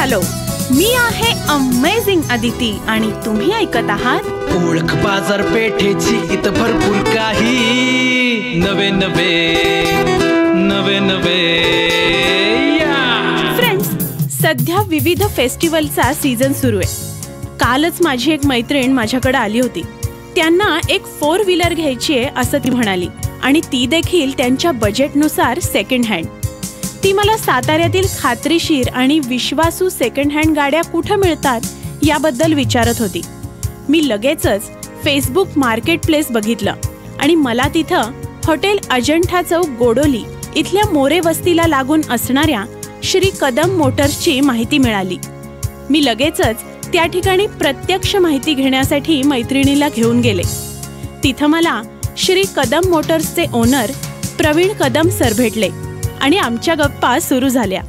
Hello, मी आहे amazing Aditi आणि तुम्ही ऐकत आहात ओळख बाजारपेठेची इथं भरपूर काही नवे नवे फ्रेंड्स. सध्या विविध फेस्टिवलचा सीझन सुरू आहे. कालच माझी एक मैत्रीण माझ्याकडे आली होती. त्यांना एक 4 व्हीलर घ्यायची आहे असं ती म्हणाली आणि ती देखील त्यांच्या बजेटनुसार सेकंड हँड. ती मला साताऱ्यातील खात्रीशीर आणि विश्वासू सेकंड हँड गाड्या कुठे मिळतात याबद्दल विचारत होती. मी लगेचच फेसबुक मार्केट प्लेस बघितलं आणि मला तिथं हॉटेल अजंठा चौक गोडोली इथल्या मोरे वस्तीला लागून असणाऱ्या श्री कदम मोटर्सची माहिती मिळाली. मी लगेचच त्या ठिकाणी प्रत्यक्ष माहिती घेण्यासाठी मैत्रिणीला घेऊन गेले. तिथं मला श्री कदम मोटर्सचे ओनर प्रवीण कदम सर भेटले आणि आमच्या गप्पा सुरू झाल्या.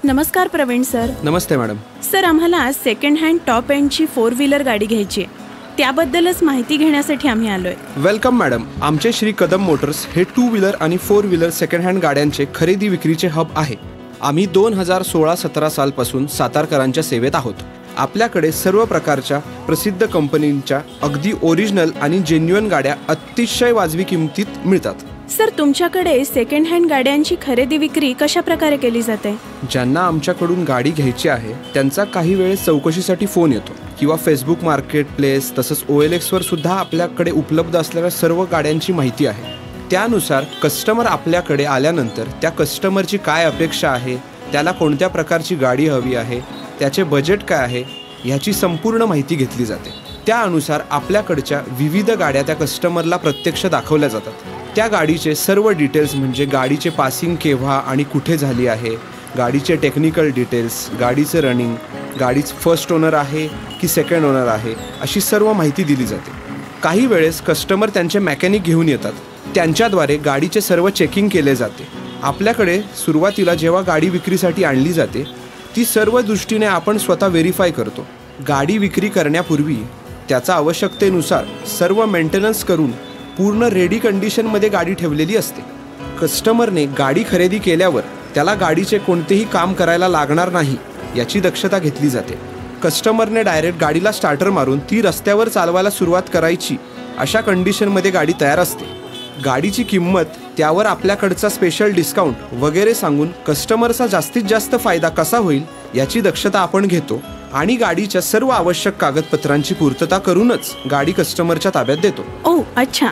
नमस्कार प्रवीण सर. नमस्ते मॅडम. सर, आम्हाला सेकंड हँड टॉप एंडची 4 व्हीलर गाडी घ्यायची आहे. त्याबद्दलच माहिती घेण्यासाठी आम्ही आलोय. Welcome madam. आमचे श्री कदम मोटर्स हे 2 व्हीलर आणि 4 व्हीलर सेकंड हँड गाड्यांचे खरेदी विक्रीचे हब आहे. आम्ही 2016-17 सालपासून सातारकरांच्या सेवेत आहोत. आपल्याकडे सर्व प्रकारच्या प्रसिद्ध कंपनींच्या अगदी ओरिजिनल आणि जेन्युइन गाड्या अतिशय वाजवी किमतीत मिळतात. सर, तुमच्याकडे सेकंड हँड गाड्यांची खरेदी विक्री कशा प्रकारे केली जाते? ज्यांना आमच्याकडून गाडी घ्यायची आहे त्यांचा काही वेळेस चौकशीसाठी फोन येतो किंवा फेसबुक मार्केट प्लेस तसंच OLXवर सुद्धा आपल्याकडे उपलब्ध असलेल्या सर्व गाड्यांची माहिती आहे. त्यानुसार कस्टमर आपल्याकडे आल्यानंतर त्या कस्टमरची काय अपेक्षा आहे, त्याला कोणत्या प्रकारची गाडी हवी आहे, त्याचे बजेट काय आहे ह्याची संपूर्ण माहिती घेतली जाते. त्यानुसार आपल्याकडच्या विविध गाड्या त्या कस्टमरला प्रत्यक्ष दाखवल्या जातात. त्या गाडीचे सर्व डिटेल्स म्हणजे गाडीचे पासिंग केव्हा आणि कुठे झाली आहे, गाडीचे टेक्निकल डिटेल्स, गाडीचं रनिंग, गाडीचं फर्स्ट ओनर आहे की सेकंड ओनर आहे अशी सर्व माहिती दिली जाते. काही वेळेस कस्टमर त्यांचे मेकॅनिक घेऊन येतात. त्यांच्याद्वारे गाडीचे सर्व चेकिंग केले जाते. आपल्याकडे सुरुवातीला जेव्हा गाडी विक्रीसाठी आणली जाते ती सर्व दृष्टीने आपण स्वतः व्हेरीफाय करतो. गाडी विक्री करण्यापूर्वी त्याचा आवश्यकतेनुसार सर्व मेंटेनन्स करून पूर्ण रेडी कंडिशनमध्ये गाडी ठेवलेली असते. कस्टमरने गाडी खरेदी केल्यावर त्याला गाडीचे कोणतेही काम करायला लागणार नाही याची दक्षता घेतली जाते. कस्टमरने डायरेक्ट गाडीला स्टार्टर मारून ती रस्त्यावर चालवायला सुरुवात करायची अशा कंडिशनमध्ये गाडी तयार असते. गाडीची किंमत, त्यावर आपल्याकडचा स्पेशल डिस्काउंट वगैरे सांगून कस्टमरचा जास्तीत जास्त फायदा कसा होईल याची दक्षता आपण घेतो आणि गाडीच्या सर्व आवश्यक कागदपत्रांची पूर्तता करूनच गाडी कस्टमरच्या ताब्यात देतो. ओ अच्छा.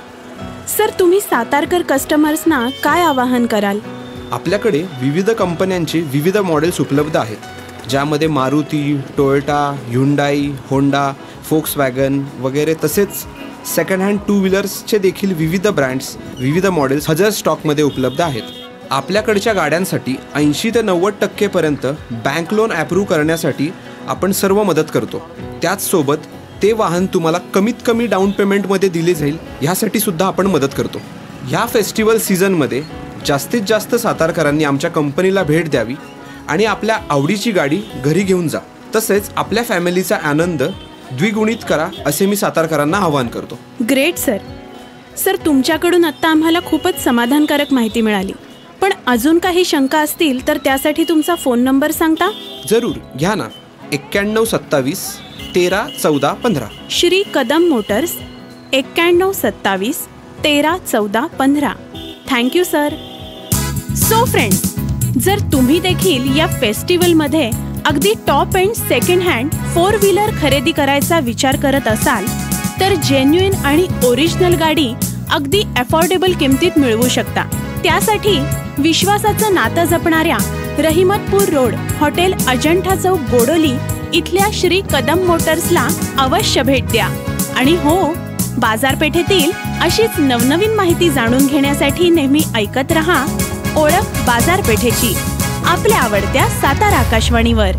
सर, तुम्ही सातारकर कस्टमर्सना काय आवाहन कराल? आपल्याकडे विविध कंपन्यांचे विविध मॉडेल्स उपलब्ध आहेत, ज्यामध्ये Maruti, Toyota, Hyundai, Honda, Volkswagen वगैरे तसेच सेकंड हँड 2 व्हीलर्सचे देखील विविध ब्रँड्स, विविध मॉडेल्स हजर स्टॉकमध्ये उपलब्ध आहेत. आपल्याकडच्या गाड्यांसाठी 80 ते 90% बँक लोन ॲप्रूव्ह करण्यासाठी आपण सर्व मदत करतो. त्याचसोबत ते वाहन तुम्हाला कमीत कमी डाऊन पेमेंटमध्ये दिले जाईल ह्यासाठी सुद्धा आपण मदत करतो. ह्या फेस्टिवल सीझनमध्ये जास्तीत जास्त सातारकरांनी आमच्या कंपनीला भेट द्यावी आणि आपल्या आवडीची गाडी घरी घेऊन जा. तसेच आपल्या फॅमिलीचा आनंद द्विगुणित करा असे मी सातारकरांना आवाहन करतो. Great sir. सर, तुमच्याकडून आत्ता आम्हाला खूपच समाधानकारक माहिती मिळाली. पण अजून काही शंका असतील तर त्यासाठी तुमचा फोन नंबर सांगता? जरूर, घ्या ना. 9127 13 14 15. Shri Kadam Motors 9127 13 14 15. Thank you sir. So friends, जर तुम्ही देखील या फेस्टिवलमध्ये अगदी top end second hand 4 wheeler खरेदी करायचा विचार करत असाल तर जेन्युइन आणि ओरिजिनल गाडी अगदी अफोर्डेबल किमतीत मिळवू शकता. त्यासाठी विश्वासाचं नातं जपणाऱ्या रहिमतपूर रोड हॉटेल अजंठा चौक गोडोली इथल्या श्री कदम मोटर्सला अवश्य भेट द्या. आणि हो, बाजारपेठेतील अशीच नवनवीन माहिती जाणून घेण्यासाठी नेहमी ऐकत रहा ओळख बाजारपेठेची, आपल्या आवडत्या सातारा आकाशवाणीवर.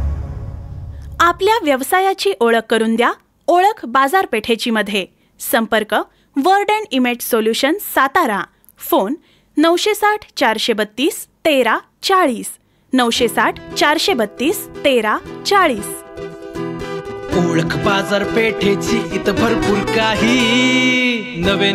आपल्या व्यवसायाची ओळख करून द्या ओळख बाजारपेठेची मध्ये. संपर्क word and image solution Satara. Phone 960 432 13 40 960 432 13 40. ओळख बाजारपेठेची इथं भरपूर काही नवे